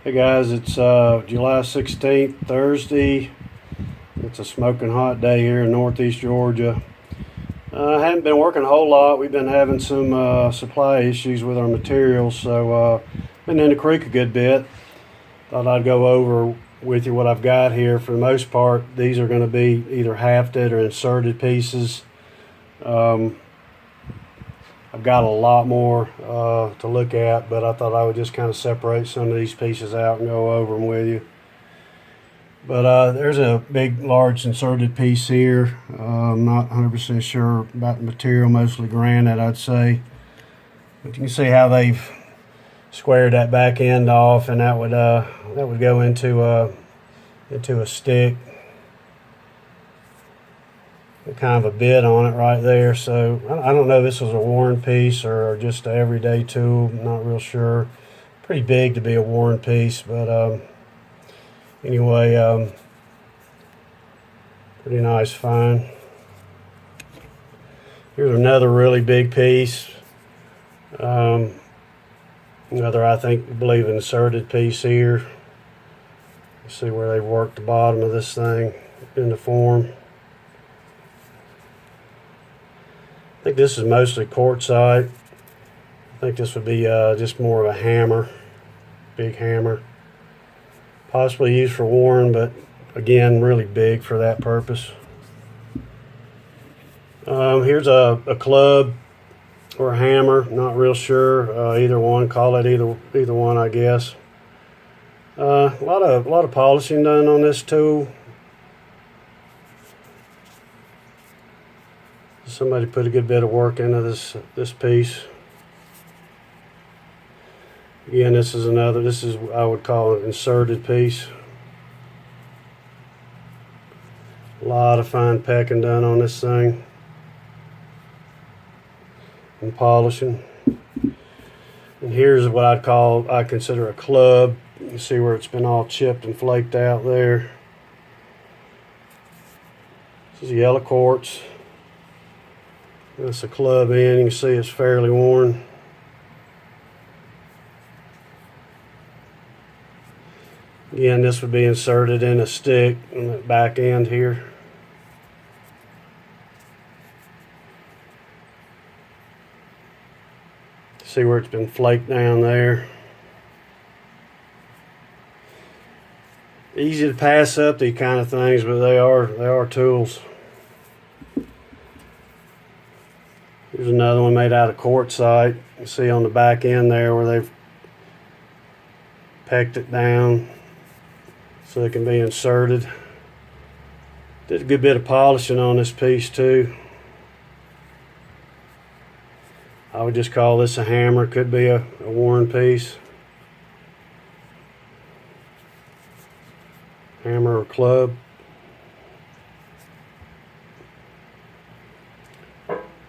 Hey guys, it's July 16th, Thursday. It's a smoking hot day here in northeast Georgia. I haven't been working a whole lot. We've been having some supply issues with our materials, so been in the creek a good bit. Thought I'd go over with you what I've got here. For the most part, these are going to be either hafted or inserted pieces. I've got a lot more to look at, but I thought I would just kind of separate some of these pieces out and go over them with you. But there's a big, large inserted piece here. I'm not 100% sure about the material, mostly granite, I'd say. But you can see how they've squared that back end off, and that would go into a stick. Kind of a bit on it right there. So I don't know if this was a worn piece or just an everyday tool. I'm not real sure. Pretty big to be a worn piece, but anyway, pretty nice find. Here's another really big piece. Another, I believe, inserted piece here. See where they've worked the bottom of this thing into form. I think this is mostly quartzite. I think this would be just more of a hammer, big hammer. Possibly used for worn, but again, really big for that purpose. Here's a club or a hammer, not real sure. Either one, call it either one, I guess. A lot of polishing done on this tool. Somebody put a good bit of work into this piece. Again, this is I would call an inserted piece. A lot of fine pecking done on this thing and polishing. And here's what I consider a club. You see where it's been all chipped and flaked out there. This is yellow quartz. That's a club end. You can see it's fairly worn. Again, this would be inserted in a stick on that back end here. See where it's been flaked down there. Easy to pass up these kind of things, but they are tools. Here's another one made out of quartzite. You see on the back end there where they've pecked it down so it can be inserted. Did a good bit of polishing on this piece too. I would just call this a hammer. Could be a worn piece. Hammer or club.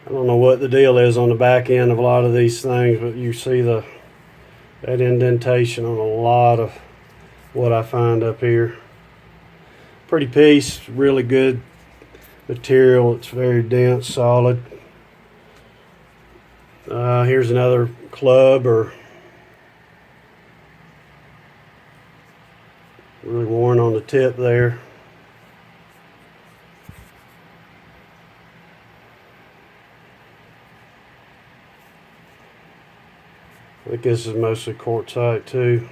I don't know what the deal is on the back end of a lot of these things, but you see that indentation on a lot of what I find up here. Pretty piece, really good material. It's very dense, solid. Here's another club, or really worn on the tip there. I think this is mostly quartzite too.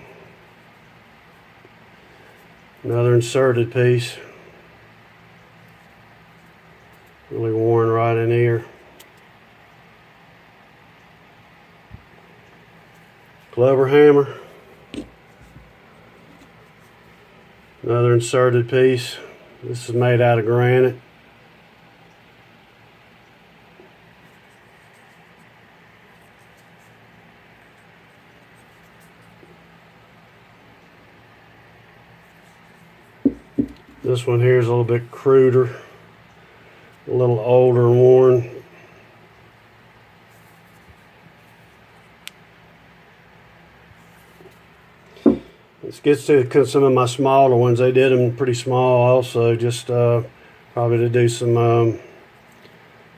Another inserted piece. Really worn right in here. Club or hammer. Another inserted piece. This is made out of granite. This one here is a little bit cruder, a little older and worn. This gets to some of my smaller ones. They did them pretty small also, just probably to do some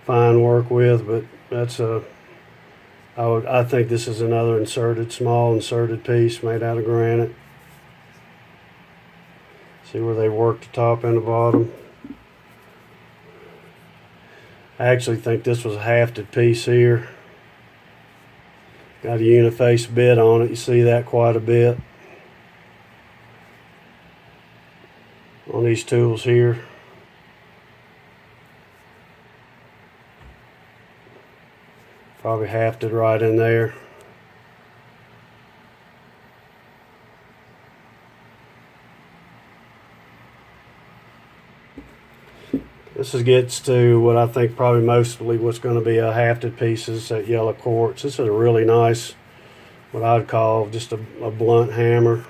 fine work with, but that's I think this is another small inserted piece made out of granite. See where they worked the top and the bottom. I actually think this was a hafted piece here. Got a uniface bit on it. You see that quite a bit on these tools here. Probably hafted right in there. This gets to what I think probably mostly what's going to be a hafted pieces, that yellow quartz. This is a really nice, what I'd call just a blunt hammer.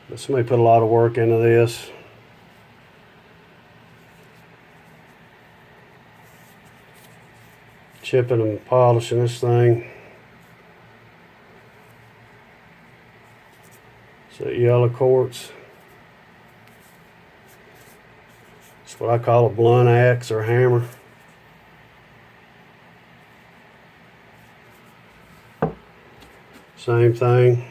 But somebody put a lot of work into this. Chipping and polishing this thing. So yellow quartz. It's what I call a blunt axe or hammer. Same thing.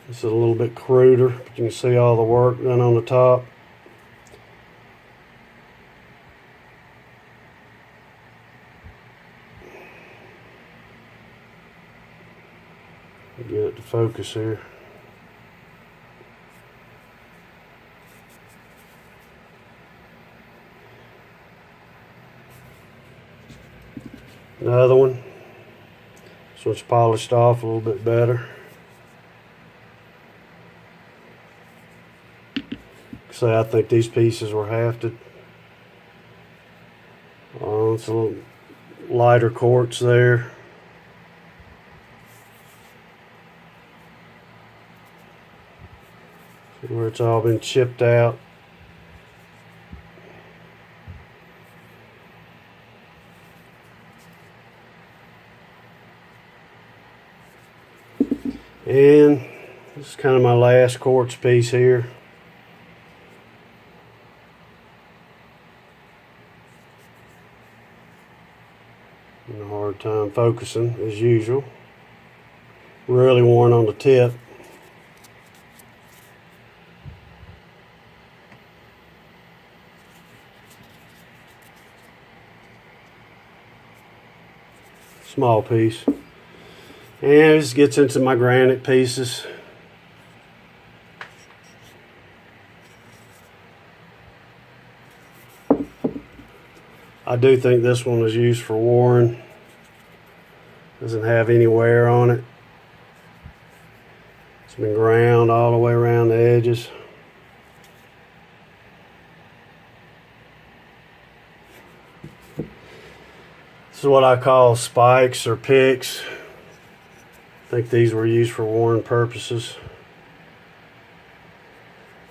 This is a little bit cruder, but you can see all the work done on the top. Get it to focus here. Another one. This one's polished off a little bit better. So I think these pieces were hafted. It's a little lighter quartz there. See where it's all been chipped out. And this is kind of my last quartz piece here. Having a hard time focusing as usual. Really worn on the tip. Small piece. And this gets into my granite pieces. I do think this one was used for warring. Doesn't have any wear on it. It's been ground all the way around the edges. This is what I call spikes or picks. I think these were used for warring purposes.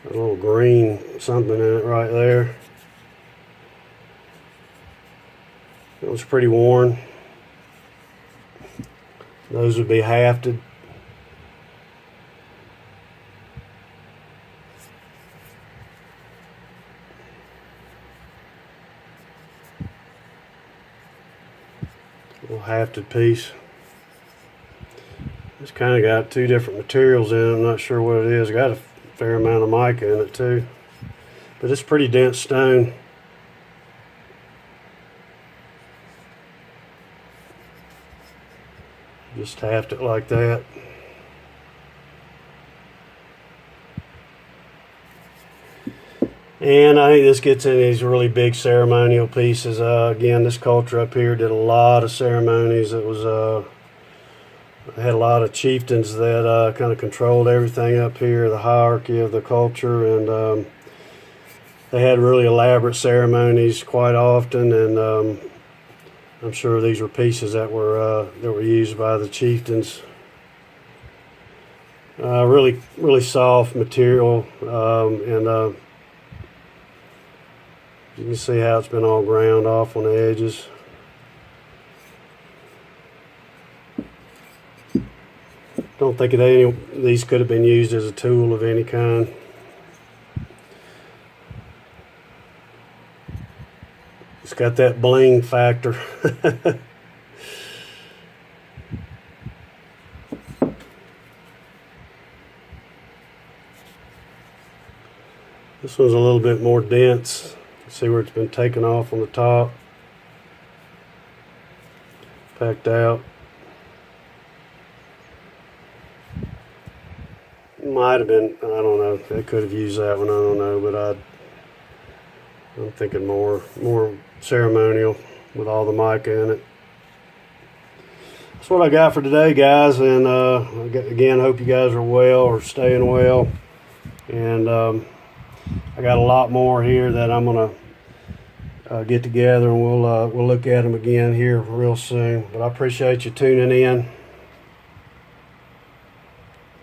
A little green something in it right there. It was pretty worn. Those would be hafted. A little hafted piece. It's kind of got two different materials in it. I'm not sure what it is. Got a fair amount of mica in it too. But it's pretty dense stone. Just haft it like that. And I think this gets in these really big ceremonial pieces. Again, this culture up here did a lot of ceremonies. It was had a lot of chieftains that kind of controlled everything up here, the hierarchy of the culture, and they had really elaborate ceremonies quite often. And I'm sure these were pieces that were used by the chieftains. Really soft material, and you can see how it's been all ground off on the edges. Don't think that any of these could have been used as a tool of any kind. It's got that bling factor. This one's a little bit more dense. See where it's been taken off on the top, packed out. Might have been, I don't know. They could have used that one. I don't know, but I'm thinking more ceremonial with all the mica in it. That's what I got for today, guys. And again, hope you guys are well or staying well. And I got a lot more here that I'm gonna get together, and we'll look at them again here real soon. But I appreciate you tuning in.